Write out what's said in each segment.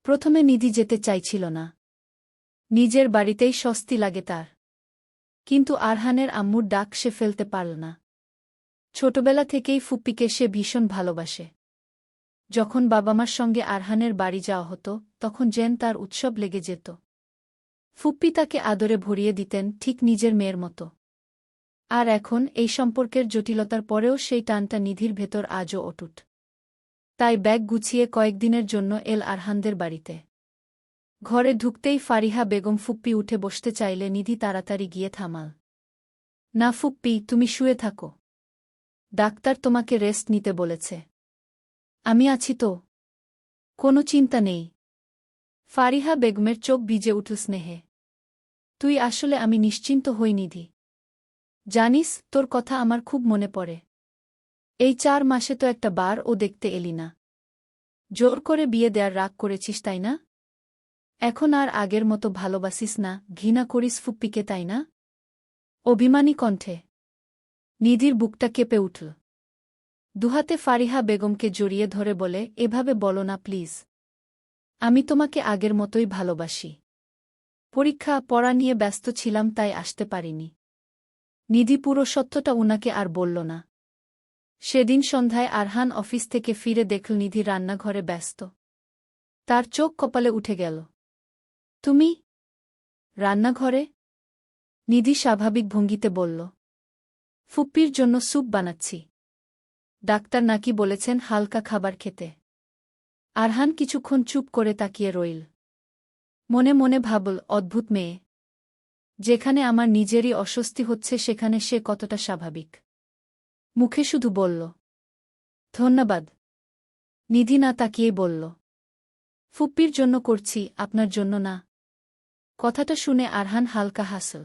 প্রথমে নিধি যেতে চাইছিল না। নিজের বাড়িতেই স্বস্তি লাগে তার। কিন্তু আরহানের আম্মুর ডাক সে ফেলতে পারল না। ছোটবেলা থেকেই ফুপ্পিকে সে ভীষণ ভালোবাসে। যখন বাবা-মার সঙ্গে আরহানের বাড়ি যাওয়া হতো, তখন যেন তার উৎসব লেগে যেত। ফুপ্পি তাকে আদরে ভরিয়ে দিতেন ঠিক নিজের মেয়ের মতো। আর এখন এই সম্পর্কের জটিলতার পরেও সেই টানটা নিধির ভেতর আজও অটুট। তাই ব্যাগ গুছিয়ে কয়েকদিনের জন্য এল আরহানদের বাড়িতে। ঘরে ঢুকতেই ফারিহা বেগম ফুপ্পি উঠে বসতে চাইলে নিধি তাড়াতাড়ি গিয়ে থামাল। না ফুপ্পি, তুমি শুয়ে থাকো। ডাক্তার তোমাকে রেস্ট নিতে বলেছে। আমি আছি তো। কোনো চিন্তা নেই। ফারিহা বেগমের চোখ ভিজে উঠল স্নেহে। তুই আসলে আমি নিশ্চিন্ত হই নিধি। জানিস, তোর কথা আমার খুব মনে পড়ে। এই 4 মাসে তো একটা বার ও দেখতে এলি না। জোর করে বিয়ে দেয়ার রাগ করেছিস তাই না? এখন আর আগের মতো ভালোবাসিস না, ঘৃণা করিস ফুপ্পিকে তাই না? অভিমানী কণ্ঠে নিধির বুকটা কেঁপে উঠল। দুহাতে ফারিহা বেগমকে জড়িয়ে ধরে বলে, এভাবে বলো না প্লিজ। আমি তোমাকে আগের মতোই ভালোবাসি। পরীক্ষা পড়া নিয়ে ব্যস্ত ছিলাম তাই আসতে পারিনি। নিধি পুরো সত্যটা উনাকে আর বলল না। সেদিন সন্ধ্যায় আরহান অফিস থেকে ফিরে দেখল নিধি রান্নাঘরে ব্যস্ত। তার চোখ কপালে উঠে গেল। তুমি রান্নাঘরে? নিধি স্বাভাবিক ভঙ্গিতে বলল, ফুপ্পির জন্য স্যুপ বানাচ্ছি। ডাক্তার নাকি বলেছেন হালকা খাবার খেতে। আরহান কিছুক্ষণ চুপ করে তাকিয়ে রইল। মনে মনে ভাবল, অদ্ভুত মেয়ে। যেখানে আমার নিজেরই অস্বস্তি হচ্ছে সেখানে সে কতটা স্বাভাবিক। মুখে শুধু বলল, ধন্যবাদ। নিধি না তাকিয়েই বলল, ফুপ্পির জন্য করছি, আপনার জন্য না। কথাটা শুনে আরহান হালকা হাসল।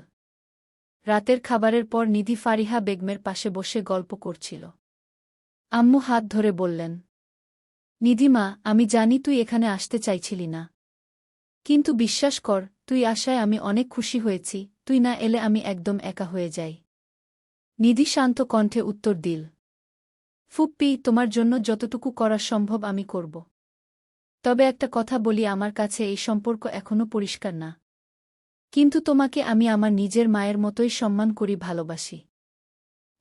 রাতের খাবারের পর নিধি ফারিহা বেগমের পাশে বসে গল্প করছিল। আম্মু হাত ধরে বললেন, নিধিমা, আমি জানি তুই এখানে আসতে চাইছিলি না। কিন্তু বিশ্বাস কর, তুই আসায় আমি অনেক খুশি হয়েছি। তুই না এলে আমি একদম একা হয়ে যাই। নিধি শান্ত কণ্ঠে উত্তর দিল, ফুপ্পি, তোমার জন্য যতটুকু করা সম্ভব আমি করব। তবে একটা কথা বলি, আমার কাছে এই সম্পর্ক এখনও পরিষ্কার না। কিন্তু তোমাকে আমি আমার নিজের মায়ের মতোই সম্মান করি, ভালোবাসি।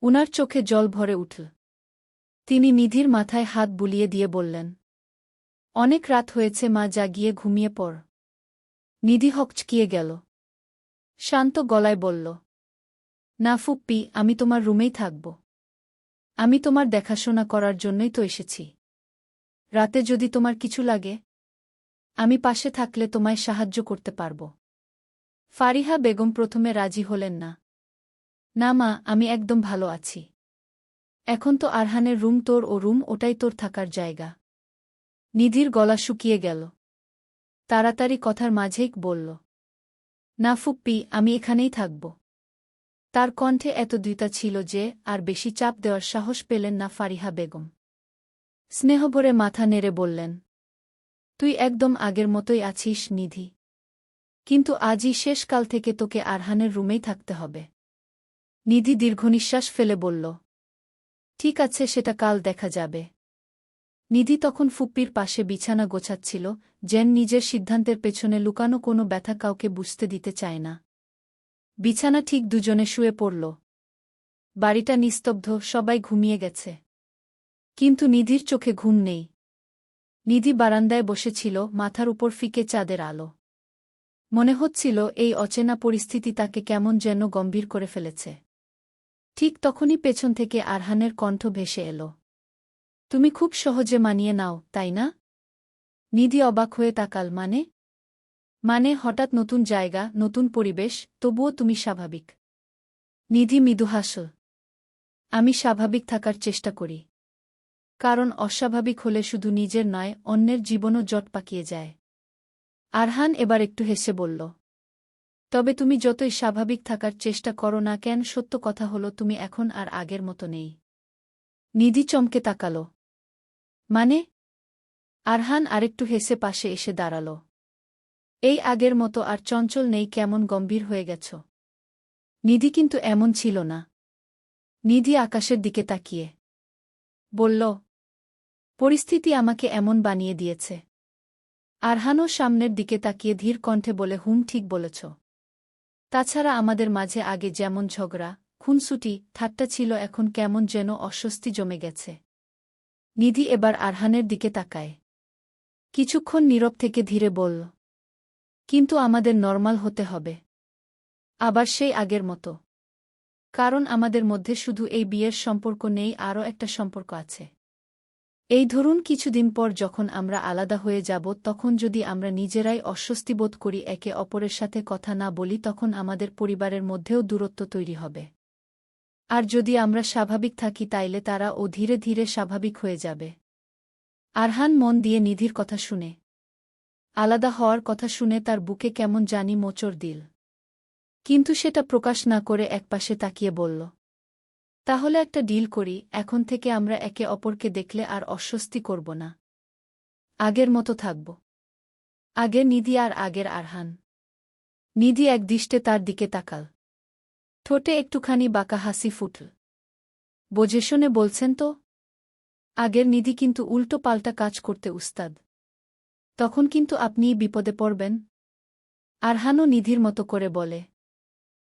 উনার চোখে জল ভরে উঠল। তিনি নিধির মাথায় হাত বুলিয়ে দিয়ে বললেন, অনেক রাত হয়েছে মা, যা গিয়ে ঘুমিয়ে পড়। নিধি হকচকিয়ে গেল। শান্ত গলায় বলল, না ফুপ্পি, আমি তোমার রুমেই থাকব। আমি তোমার দেখাশোনা করার জন্যই তো এসেছি। রাতে যদি তোমার কিছু লাগে, আমি পাশে থাকলে তোমায় সাহায্য করতে পারব। ফারিহা বেগম প্রথমে রাজি হলেন না। না মা, আমি একদম ভালো আছি। এখন তো আরহানের রুম তোর, ও রুম, ওটাই তোর থাকার জায়গা। নিধির গলা শুকিয়ে গেল। তাড়াতাড়ি কথার মাঝেই বলল, না ফুপ্পি, আমি এখানেই থাকব। তার কণ্ঠে এত দ্বিধা ছিল যে আর বেশি চাপ দেওয়ার সাহস পেলেন না ফারিহা বেগম। স্নেহভরে মাথা নেড়ে বললেন, তুই একদম আগের মতোই আছিস নিধি। কিন্তু আজই শেষকাল থেকে তোকে আরহানের রুমেই থাকতে হবে। নিধি দীর্ঘনিশ্বাস ফেলে বলল, ঠিক আছে, সেটা কাল দেখা যাবে। নিধি তখন ফুপ্পির পাশে বিছানা গোছাচ্ছিল, যেন নিজের সিদ্ধান্তের পেছনে লুকানো কোনো ব্যথা কাউকে বুঝতে দিতে চায় না। বিছানা ঠিক দুজনে শুয়ে পড়ল। বাড়িটা নিস্তব্ধ, সবাই ঘুমিয়ে গেছে। কিন্তু নিধির চোখে ঘুম নেই। নিধি বারান্দায় বসেছিল, মাথার উপর ফিকে চাঁদের আলো। মনে হচ্ছিল এই অচেনা পরিস্থিতি তাকে কেমন যেন গম্ভীর করে ফেলেছে। ঠিক তখনই পেছন থেকে আরহানের কণ্ঠ ভেসে এল, তুমি খুব সহজে মানিয়ে নাও, তাই না? নিধি অবাক হয়ে তাকাল। মানে হঠাৎ নতুন জায়গা, নতুন পরিবেশ, তবুও তুমি স্বাভাবিক? নিধি মৃদু হাসল, আমি স্বাভাবিক থাকার চেষ্টা করি। কারণ অস্বাভাবিক হলে শুধু নিজের নয়, অন্যের জীবনও জট পাকিয়ে যায়। আরহান এবার একটু হেসে বলল, তবে তুমি যতই স্বাভাবিক থাকার চেষ্টা করো না কেন, সত্য কথা হলো তুমি এখন আর আগের মতো নেই। নিধি চমকে তাকাল। মানে? আরহান আরেকটু হেসে পাশে এসে দাঁড়াল। এই আগের মতো আর চঞ্চল নেই, কেমন গম্ভীর হয়ে গেছ। নিধি কিন্তু এমন ছিল না। নিধি আকাশের দিকে তাকিয়ে বলল, পরিস্থিতি আমাকে এমন বানিয়ে দিয়েছে। আরহানও সামনের দিকে তাকিয়ে ধীর কণ্ঠে বলে হুম ঠিক বলেছ। তাছাড়া আমাদের মাঝে আগে যেমন ঝগড়া খুনসুটি ঠাট্টা ছিল এখন কেমন যেন অস্বস্তি জমে গেছে। নিধি এবার আরহানের দিকে তাকায়। কিছুক্ষণ নীরব থেকে ধীরে বলল, কিন্তু আমাদের নরমাল হতে হবে। আবার সেই আগের মতো। কারণ আমাদের মধ্যে শুধু এই বিয়ের সম্পর্ক নেই, আরও একটা সম্পর্ক আছে। এই ধরুন কিছুদিন পর যখন আমরা আলাদা হয়ে যাব তখন যদি আমরা নিজেরাই অস্বস্তি বোধ করি, একে অপরের সাথে কথা না বলি, তখন আমাদের পরিবারের মধ্যেও দূরত্ব তৈরি হবে। আর যদি আমরা স্বাভাবিক থাকি তাইলে তারাও ধীরে ধীরে স্বাভাবিক হয়ে যাবে। আরহান মন দিয়ে নিধির কথা শুনে। আলাদা হওয়ার কথা শুনে তার বুকে কেমন জানি মোচড় দিল। কিন্তু সেটা প্রকাশ না করে একপাশে তাকিয়ে বলল, তাহলে একটা ডিল করি, এখন থেকে আমরা একে অপরকে দেখলে আর অস্বস্তি করব না। আগের মতো থাকব। আগের নিধি আর আগের আরহান। নিধি একদৃষ্টে তার দিকে তাকাল। ঠোঁটে একটুখানি বাঁকা হাসি ফুটল। বোঝে শুনে বলছেন তো? আগের নিধি কিন্তু উল্টো পাল্টা কাজ করতে উস্তাদ। তখন কিন্তু আপনিই বিপদে পড়বেন। আরহানও নিধির মতো করে বলে।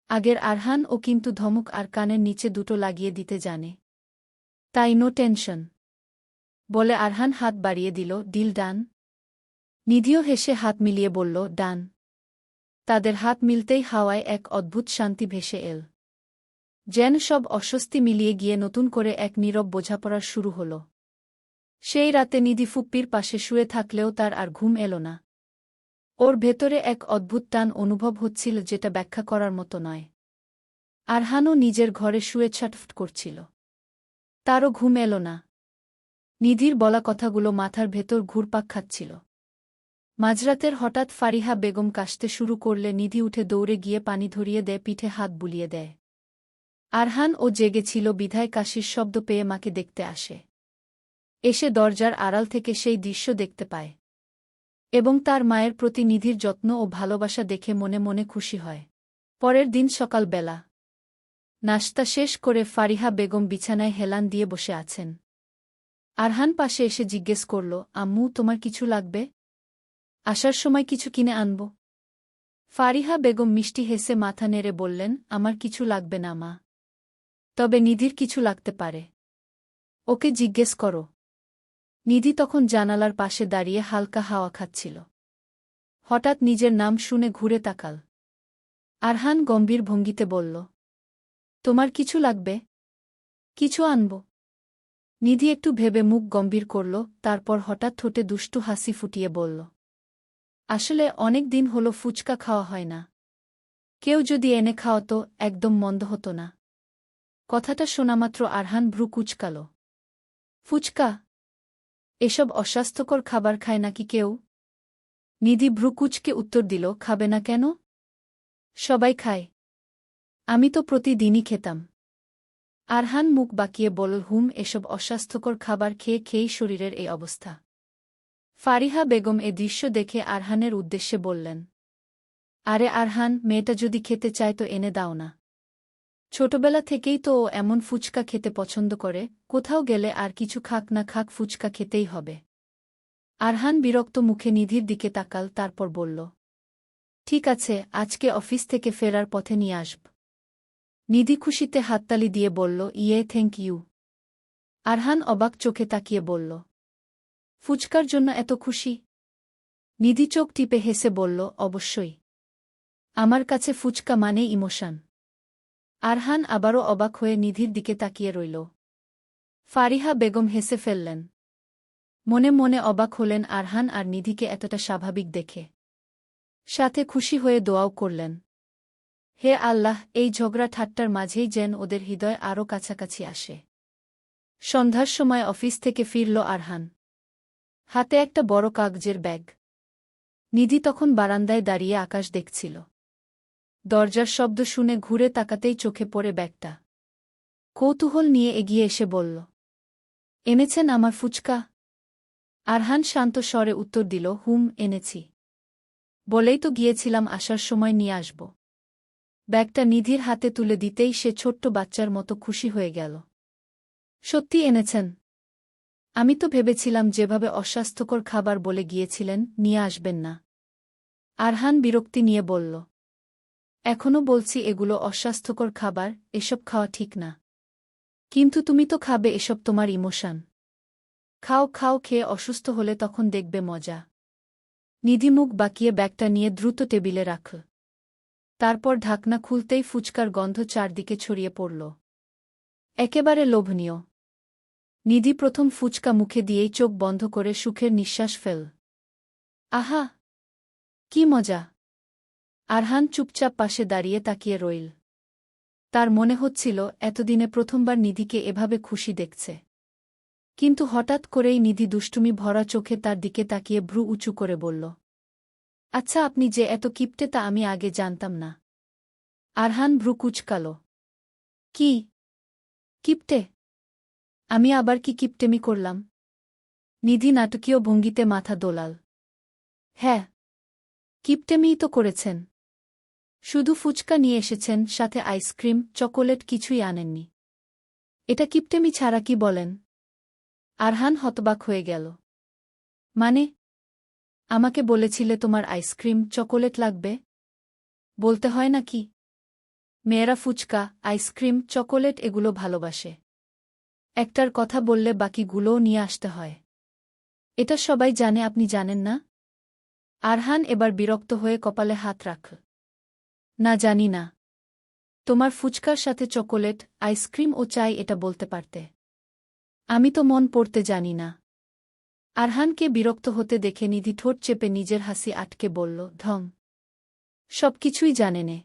আগের আরহান ও কিন্তু ধমক আর কানের নিচে দুটো লাগিয়ে দিতে জানে। তাই নো টেনশন বলে আরহান হাত বাড়িয়ে দিল, ডিল ডান। নিধিও হেসে হাত মিলিয়ে বলল, ডান। তাদের হাত মিলতেই হাওয়ায় এক অদ্ভুত শান্তি ভেসে এল। যেন সব অস্বস্তি মিলিয়ে গিয়ে নতুন করে এক নীরব বোঝাপড়ার শুরু হল। সেই রাতে নিধি ফুপ্পির পাশে শুয়ে থাকলেও তার আর ঘুম এল না। ওর ভেতরে এক অদ্ভুত টান অনুভব হচ্ছিল যেটা ব্যাখ্যা করার মতো নয়। আরহানও নিজের ঘরে শুয়ে ছটফট করছিল। তারও ঘুম এল না। নিধির বলা কথাগুলো মাথার ভেতর ঘুরপাক খাচ্ছিল। মাঝরাতের হঠাৎ ফারিহা বেগম কাশতে শুরু করলে নিধি উঠে দৌড়ে গিয়ে পানি ধরিয়ে দেয়, পিঠে হাত বুলিয়ে দেয়। আরহান ও জেগেছিল বিধায় কাশির শব্দ পেয়ে মাকে দেখতে আসে। এসে দরজার আড়াল থেকে সেই দৃশ্য দেখতে পায় এবং তার মায়ের প্রতি নিধির যত্ন ও ভালোবাসা দেখে মনে মনে খুশি হয়। পরের দিন সকালবেলা নাশতা শেষ করে ফারিহা বেগম বিছানায় হেলান দিয়ে বসে আছেন। আরহান পাশে এসে জিজ্ঞেস করল, আম্মু তোমার কিছু লাগবে? আসার সময় কিছু কিনে আনব? ফারিহা বেগম মিষ্টি হেসে মাথা নেড়ে বললেন, আমার কিছু লাগবে না মা। তবে নিধির কিছু লাগতে পারে। ওকে জিজ্ঞেস করো। নিধি তখন জানালার পাশে দাঁড়িয়ে হালকা হাওয়া খাচ্ছিল। হঠাৎ নিজের নাম শুনে ঘুরে তাকাল। আরহান গম্ভীর ভঙ্গিতে বলল, তোমার কিছু লাগবে? কিছু আনব? নিধি একটু ভেবে মুখ গম্ভীর করল, তারপর হঠাৎ ঠোঁটে দুষ্টু হাসি ফুটিয়ে বলল, আসলে অনেক দিন হল ফুচকা খাওয়া হয় না। কেউ যদি এনে খাওয়াতো একদম মন্দ হতো না। কথাটা শোনামাত্র আরহান ভ্রু কুঁচকাল। ফুচকা? এসব অস্বাস্থ্যকর খাবার খায় নাকি কেউ? নিধি ভ্রু কুঁচকে উত্তর দিল, খাবে না কেন? সবাই খায়। আমি তো প্রতিদিনই খেতাম। আরহান মুখ বাঁকিয়ে বলল, হুম, এসব অস্বাস্থ্যকর খাবার খেয়ে খেয়েই শরীরের এই অবস্থা। ফারিহা বেগম এ দৃশ্য দেখে আরহানের উদ্দেশ্যে বললেন, আরে আরহান, মেয়েটা যদি খেতে চায় তো এনে দাও না। ছোটবেলা থেকেই তো ও এমন ফুচকা খেতে পছন্দ করে, কোথাও গেলে আর কিছু খাক না খাক ফুচকা খেতেই হবে। আরহান বিরক্ত মুখে নিধির দিকে তাকাল, তারপর বলল, ঠিক আছে, আজকে অফিস থেকে ফেরার পথে নিয়ে আসব। নিধি খুশিতে হাততালি দিয়ে বলল, ইয়ে থ্যাংক ইউ। আরহান অবাক চোখে তাকিয়ে বলল, ফুচকার জন্য এত খুশি? নিধি চোখ টিপে হেসে বলল, অবশ্যই। আমার কাছে ফুচকা মানে ইমোশন। আরহান আবারও অবাক হয়ে নিধির দিকে তাকিয়ে রইল। ফারিহা বেগম হেসে ফেললেন। মনে মনে অবাক হলেন আরহান আর নিধিকে এতটা স্বাভাবিক দেখে। সাথে খুশি হয়ে দোয়াও করলেন, হে আল্লাহ, এই ঝগড়া ঠাট্টার মাঝেই যেন ওদের হৃদয় আরও কাছাকাছি আসে। সন্ধ্যার সময় অফিস থেকে ফিরল আরহান। হাতে একটা বড় কাগজের ব্যাগ। নিধি তখন বারান্দায় দাঁড়িয়ে আকাশ দেখছিল। দরজার শব্দ শুনে ঘুরে তাকাতেই চোখে পড়ে ব্যাগটা। কৌতূহল নিয়ে এগিয়ে এসে বলল, এনেছেন আমার ফুচকা? আরহান শান্ত স্বরে উত্তর দিল, হুম, এনেছি। বলেই তো গিয়েছিলাম আসার সময় নিয়ে আসব। ব্যাগটা নিধির হাতে তুলে দিতেই সে ছোট্ট বাচ্চার মতো খুশি হয়ে গেল। সত্যি এনেছেন? আমি তো ভেবেছিলাম যেভাবে অস্বাস্থ্যকর খাবার বলে গিয়েছিলেন নিয়ে আসবেন না। আরহান বিরক্তি নিয়ে বলল। এখনও বলছি এগুলো অস্বাস্থ্যকর খাবার, এসব খাওয়া ঠিক না। কিন্তু তুমি তো খাবে, এসব তোমার ইমোশন। খাও খাও, খেয়ে অসুস্থ হলে তখন দেখবে মজা। নিধি মুখ বাঁকিয়ে ব্যাগটা নিয়ে দ্রুত টেবিলে রাখল। তারপর ঢাকনা খুলতেই ফুচকার গন্ধ চারদিকে ছড়িয়ে পড়ল। একেবারে লোভনীয়। নিধি প্রথম ফুচকা মুখে দিয়েই চোখ বন্ধ করে সুখের নিঃশ্বাস ফেল। আহা, কি মজা! আরহান চুপচাপ পাশে দাঁড়িয়ে তাকিয়ে রইল। তার মনে হচ্ছিল এতদিনে প্রথমবার নিধিকে এভাবে খুশি দেখছে। কিন্তু হঠাৎ করেই নিধি দুষ্টুমি ভরা চোখে তার দিকে তাকিয়ে ভ্রু উঁচু করে বলল, আচ্ছা, আপনি যে এত কিপটে তা আমি আগে জানতাম না। আরহান ভ্রু কুঁচকাল। কি কিপটে? আমি আবার কি কিপটেমি করলাম? নিধি নাটকীয় ভঙ্গিতে মাথা দোলাল। হ্যাঁ, কিপটেমিই তো করেছেন। শুধু ফুচকা নিয়ে এসেছেন, সাথে আইসক্রিম, চকোলেট কিছুই আনেননি। এটা কিপটেমি ছাড়া কি বলেন? আরহান হতবাক হয়ে গেল। মানে? আমাকে বলেছিলে তোমার আইসক্রিম, চকোলেট লাগবে? বলতে হয় নাকি? মেয়েরা ফুচকা, আইসক্রিম, চকোলেট এগুলো ভালোবাসে। একটার কথা বললে বাকিগুলোও নিয়ে আসতে হয়। এটা সবাই জানে, আপনি জানেন না? আরহান এবার বিরক্ত হয়ে কপালে হাত রাখল। না, জানি না। তোমার ফুচকার সাথে চকোলেট, আইসক্রিম ও চাই এটা বলতে পারতে। আমি তো মন পড়তে জানি না। আরহানকে বিরক্ত হতে দেখে নিধি ঠোঁট চেপে নিজের হাসি আটকে বলল, ঢং! সবকিছুই জানেনে।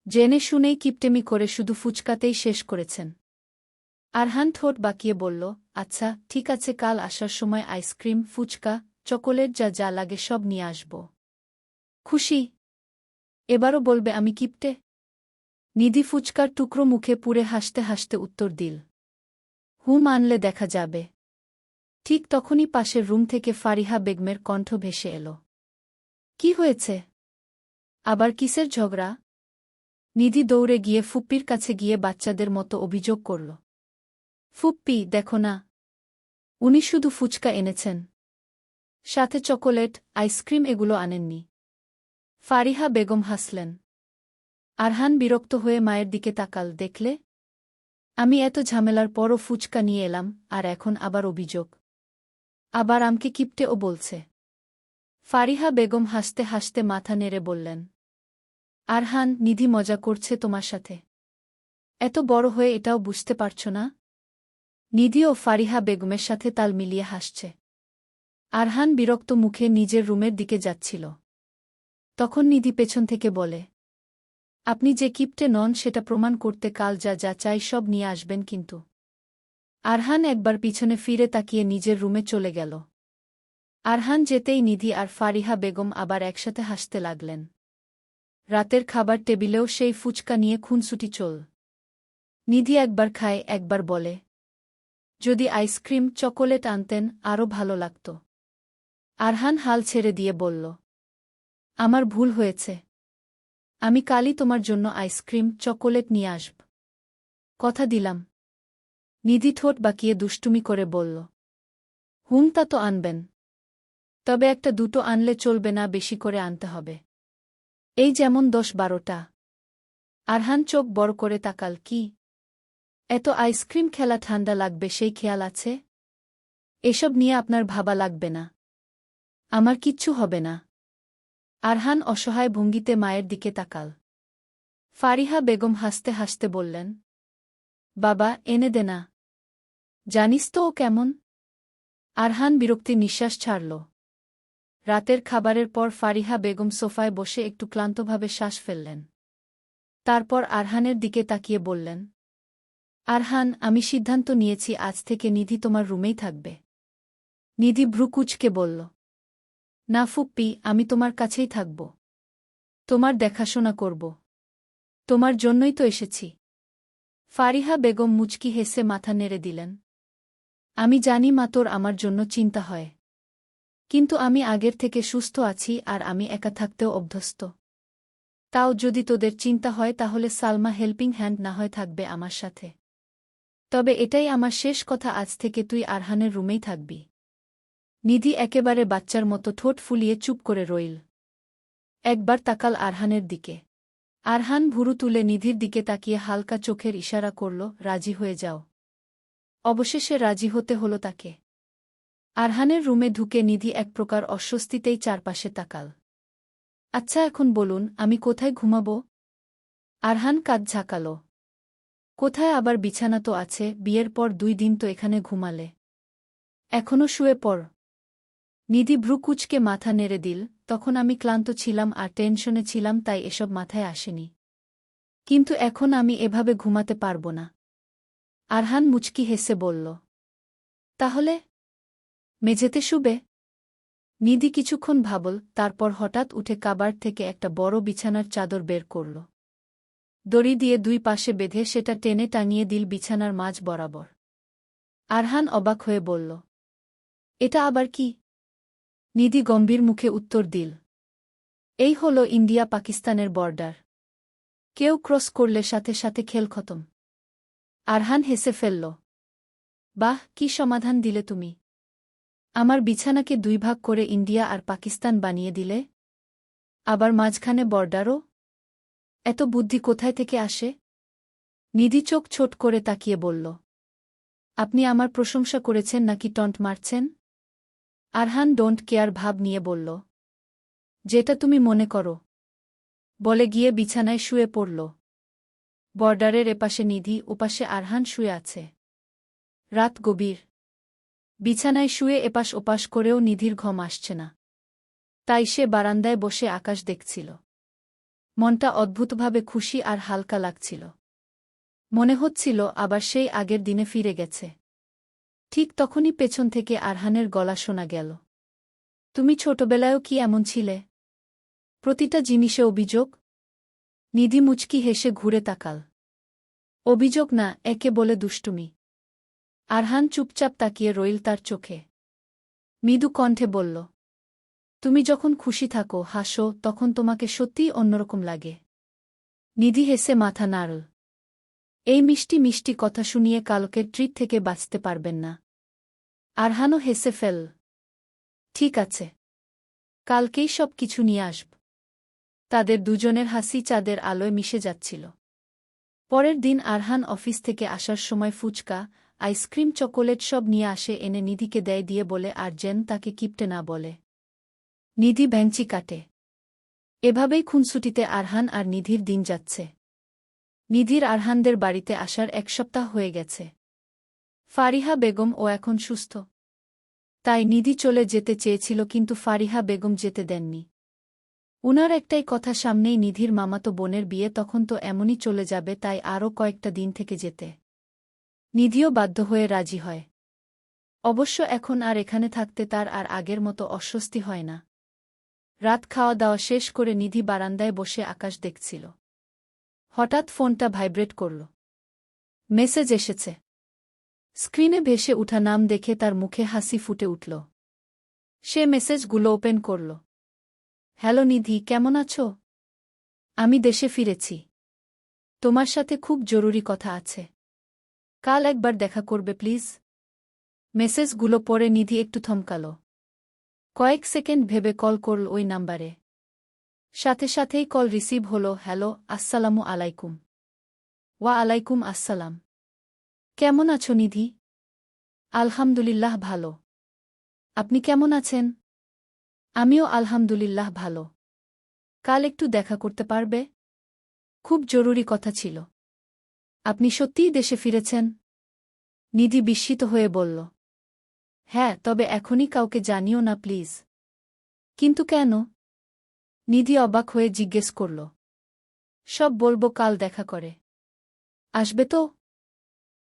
জেনে শুনেই কিপটেমি করে শুধু ফুচকাতেই শেষ করেছেন। আরহান ঠোঁট বাঁকিয়ে বলল, আচ্ছা ঠিক আছে, কাল আসার সময় আইসক্রিম, ফুচকা, চকোলেট যা যা লাগে সব নিয়ে আসব। খুশি? এবারও বলবে আমি কিপটে? নিধি ফুচকার টুকরো মুখে পুরে হাসতে হাসতে উত্তর দিল, হুম, আনলে দেখা যাবে। ঠিক তখনই পাশের রুম থেকে ফারিহা বেগমের কণ্ঠ ভেসে এল। কি হয়েছে? আবার কিসের ঝগড়া? নিধি দৌড়ে গিয়ে ফুপ্পির কাছে গিয়ে বাচ্চাদের মতো অভিযোগ করল। ফুপ্পি, দেখো না, উনি শুধু ফুচকা এনেছেন, সাথে চকোলেট, আইসক্রিম এগুলো আনেননি। ফারিহা বেগম হাসলেন। আরহান বিরক্ত হয়ে মায়ের দিকে তাকাল, দেখলে? আমি এত ঝামেলার পরও ফুচকা নিয়ে এলাম, আর এখন আবার অভিযোগ। আবার আমকে কিপটেও বলছে। ফারিহা বেগম হাসতে হাসতে মাথা নেড়ে বললেন, আরহান, নিধি মজা করছে তোমার সাথে। এত বড় হয়ে এটাও বুঝতে পারছ না? নিধি ও ফারিহা বেগমের সাথে তাল মিলিয়ে হাসছে। আরহান বিরক্ত মুখে নিজের রুমের দিকে যাচ্ছিল। তখন নিধি পেছন থেকে বলে, আপনি যে কিপটে নন সেটা প্রমাণ করতে কাল যা যা চাই সব নিয়ে আসবেন কিন্তু। আরহান একবার পিছনে ফিরে তাকিয়ে নিজের রুমে চলে গেল। আরহান যেতেই নিধি আর ফারিহা বেগম আবার একসাথে হাসতে লাগলেন। রাতের খাবার টেবিলেও সেই ফুচকা নিয়ে খুনসুটি চল। নিধি একবার খায়, একবার বলে, যদি আইসক্রিম, চকোলেট আনতেন আরও ভালো লাগত। আরহান হাল ছেড়ে দিয়ে বলল, আমার ভুল হয়েছে। আমি কালই তোমার জন্য আইসক্রিম, চকোলেট নিয়ে আসব। কথা দিলাম। নিধি ঠোঁট বাঁকিয়ে দুষ্টুমি করে বলল, হুম, তা তো আনবেন। তবে একটা দুটো আনলে চলবে না, বেশি করে আনতে হবে। এই যেমন 10-12টা। আরহান চোখ বড় করে তাকাল, কি? এত আইসক্রিম খেলা ঠান্ডা লাগবে সেই খেয়াল আছে? এসব নিয়ে আপনার ভাবা লাগবে না। আমার কিচ্ছু হবে না। আরহান অসহায় ভঙ্গিতে মায়ের দিকে তাকাল। ফারিহা বেগম হাসতে হাসতে বললেন, বাবা, এনে দে না। জানিস তো ও কেমন? আরহান বিরক্তির নিঃশ্বাস ছাড়ল। রাতের খাবারের পর ফারিহা বেগম সোফায় বসে একটু ক্লান্তভাবে শ্বাস ফেললেন। তারপর আরহানের দিকে তাকিয়ে বললেন, আরহান, আমি সিদ্ধান্ত নিয়েছি আজ থেকে নিধি তোমার রুমেই থাকবে। নিধি ভ্রু কুঁচকে বলল, না ফুপ্পি, আমি তোমার কাছেই থাকব। তোমার দেখাশোনা করব। তোমার জন্যই তো এসেছি। ফারিহা বেগম মুচকি হেসে মাথা নেড়ে দিলেন, আমি জানি মা, তোর আমার জন্য চিন্তা হয়। কিন্তু আমি আগের থেকে সুস্থ আছি আর আমি একা থাকতেও অভ্যস্ত। তাও যদি তোদের চিন্তা হয় তাহলে সালমা হেল্পিং হ্যান্ড না হয় থাকবে আমার সাথে। তবে এটাই আমার শেষ কথা, আজ থেকে তুই আরহানের রুমেই থাকবি। নিধি একেবারে বাচ্চার মতো ঠোঁট ফুলিয়ে চুপ করে রইল। একবার তাকাল আরহানের দিকে। আরহান ভুরু তুলে নিধির দিকে তাকিয়ে হালকা চোখের ইশারা করল, রাজি হয়ে যাও। অবশেষে রাজি হতে হল তাকে। আরহানের রুমে ঢুকে নিধি এক প্রকার অস্বস্তিতেই চারপাশে তাকাল। আচ্ছা, এখন বলুন আমি কোথায় ঘুমাব? আরহান কাঁধ ঝাঁকাল। কোথায় আবার, বিছানা তো আছে, বিয়ের পর 2 দিন তো এখানে ঘুমালে। এখনো শুয়ে পড়। নিধি ভ্রু কুঁচকে মাথা নেড়ে দিল, তখন আমি ক্লান্ত ছিলাম আর টেনশনে ছিলাম, তাই এসব মাথায় আসেনি। কিন্তু এখন আমি এভাবে ঘুমাতে পারব না। আরহান মুচকি হেসে বলল। তাহলে মেঝেতে শুবে? নিধি কিছুক্ষণ ভাবল, তারপর হঠাৎ উঠে কাবার্ড থেকে একটা বড় বিছানার চাদর বের করল। দড়ি দিয়ে 2 পাশে বেঁধে সেটা টেনে টাঙিয়ে দিল বিছানার মাঝ বরাবর। আরহান অবাক হয়ে বলল, এটা আবার কি? নিধি গম্ভীর মুখে উত্তর দিল, এই হলো ইন্ডিয়া পাকিস্তানের বর্ডার। কেউ ক্রস করলে সাথে সাথে খেল খতম। আরহান হেসে ফেলল। বাহ, কি সমাধান দিলে তুমি! আমার বিছানাকে 2 ভাগ করে ইন্ডিয়া আর পাকিস্তান বানিয়ে দিলে, আবার মাঝখানে বর্ডারও। এত বুদ্ধি কোথায় থেকে আসে? নিধি চোখ ছোট করে তাকিয়ে বলল, আপনি আমার প্রশংসা করেছেন নাকি টন্ট মারছেন? আরহান ডোন্ট কেয়ার ভাব নিয়ে বলল, যেটা তুমি মনে করো, বলে গিয়ে বিছানায় শুয়ে পড়ল। বর্ডারের এপাশে নিধি, ওপাশে আরহান শুয়ে আছে। রাত গভীর। বিছানায় শুয়ে এপাশ ওপাশ করেও নিধির ঘুম আসছে না। তাই সে বারান্দায় বসে আকাশ দেখছিল। মনটা অদ্ভুতভাবে খুশি আর হালকা লাগছিল। মনে হচ্ছিল আবার সেই আগের দিনে ফিরে গেছে। ঠিক তখনই পেছন থেকে আরহানের গলা শোনা গেল, তুমি ছোটবেলায়ও কি এমন ছিলে? প্রতিটা জিনিসে অভিযোগ? নিধি মুচকি হেসে ঘুরে তাকাল। অভিযোগ না, একে বলে দুষ্টুমি। আরহান চুপচাপ তাকিয়ে রইল তার চোখে। মৃদু কণ্ঠে বলল, তুমি যখন খুশি থাকো, হাসো, তখন তোমাকে সত্যিই অন্যরকম লাগে। নিধি হেসে মাথা নাড়ল। এই মিষ্টি মিষ্টি কথা শুনিয়ে কালকের ট্রিট থেকে বাঁচতে পারবেন না। আরহানও হেসে ফেল। ঠিক আছে, কালকেই সব কিছু নিয়ে আসব। তাদের দুজনের হাসি চাঁদের আলোয় মিশে যাচ্ছিল। পরের দিন আরহান অফিস থেকে আসার সময় ফুচকা, আইসক্রিম, চকোলেট সব নিয়ে আসে, এনে নিধিকে দেয়, দিয়ে বলে আর যেন তাকে কিপটে না বলে। নিধি ভ্যাংচি কাটে। এভাবেই খুনসুটিতে আরহান আর নিধির দিন যাচ্ছে। নিধির আরহানদের বাড়িতে আসার 1 সপ্তাহ হয়ে গেছে। ফারিহা বেগম ও এখন সুস্থ। তাই নিধি চলে যেতে চেয়েছিল, কিন্তু ফারিহা বেগম যেতে দেননি। উনার একটাই কথা, সামনেই নিধির মামাতো বোনের বিয়ে, তখন তো এমনই চলে যাবে, তাই আরও কয়েকটা দিন থেকে যেতে। নিধিও বাধ্য হয়ে রাজি হয়। অবশ্য এখন আর এখানে থাকতে তার আর আগের মতো অস্বস্তি হয় না। রাত খাওয়া দাওয়া শেষ করে নিধি বারান্দায় বসে আকাশ দেখছিল। হঠাৎ ফোনটা ভাইব্রেট করল। মেসেজ এসেছে। স্ক্রিনে ভেসে উঠা নাম দেখে তার মুখে হাসি ফুটে উঠল। সে মেসেজগুলো ওপেন করল। হ্যালো নিধি, কেমন আছো? আমি দেশে ফিরেছি। তোমার সাথে খুব জরুরি কথা আছে। কাল একবার দেখা করবে প্লিজ? মেসেজগুলো পড়ে নিধি একটু থমকাল। কয়েক সেকেন্ড ভেবে কল করল ওই নাম্বারে। সাথে সাথেই কল রিসিভ হলো। হ্যালো, আসসালামু আলাইকুম। ওয়া আলাইকুম আসসালাম। কেমন আছো নিধি? আলহামদুলিল্লাহ ভালো। আপনি কেমন আছেন? আমিও আলহামদুলিল্লাহ ভালো। কাল একটু দেখা করতে পারবে? খুব জরুরি কথা ছিল। আপনি সত্যিই দেশে ফিরেছেন? নিধি বিস্মিত হয়ে বলল, হ্যাঁ, তবে এখনই কাউকে জানিও না প্লিজ। কিন্তু কেন? নিধি অবাক হয়ে জিজ্ঞেস করল। সব বলবো কাল দেখা করে। আসবে তো?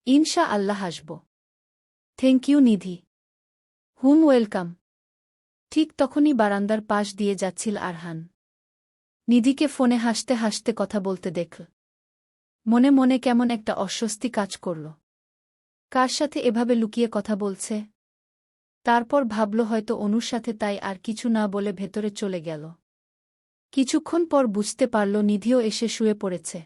ইনশা আল্লাহ আসব। Thank you Nidhi. ওয়েলকাম। ঠিক তখনই বারান্দার পাশ দিয়ে যাচ্ছিল আরহান। নিধিকে ফোনে হাসতে হাসতে কথা বলতে দেখল। মনে মনে কেমন একটা অস্বস্তি কাজ করল। কার সাথে এভাবে লুকিয়ে কথা বলছে? তারপর ভাবল হয়তো অনুর সাথে, তাই আর কিছু না বলে ভেতরে চলে গেল। কিছুক্ষণ পর বুঝতে পারল নিধিও এসে শুয়ে পড়েছে।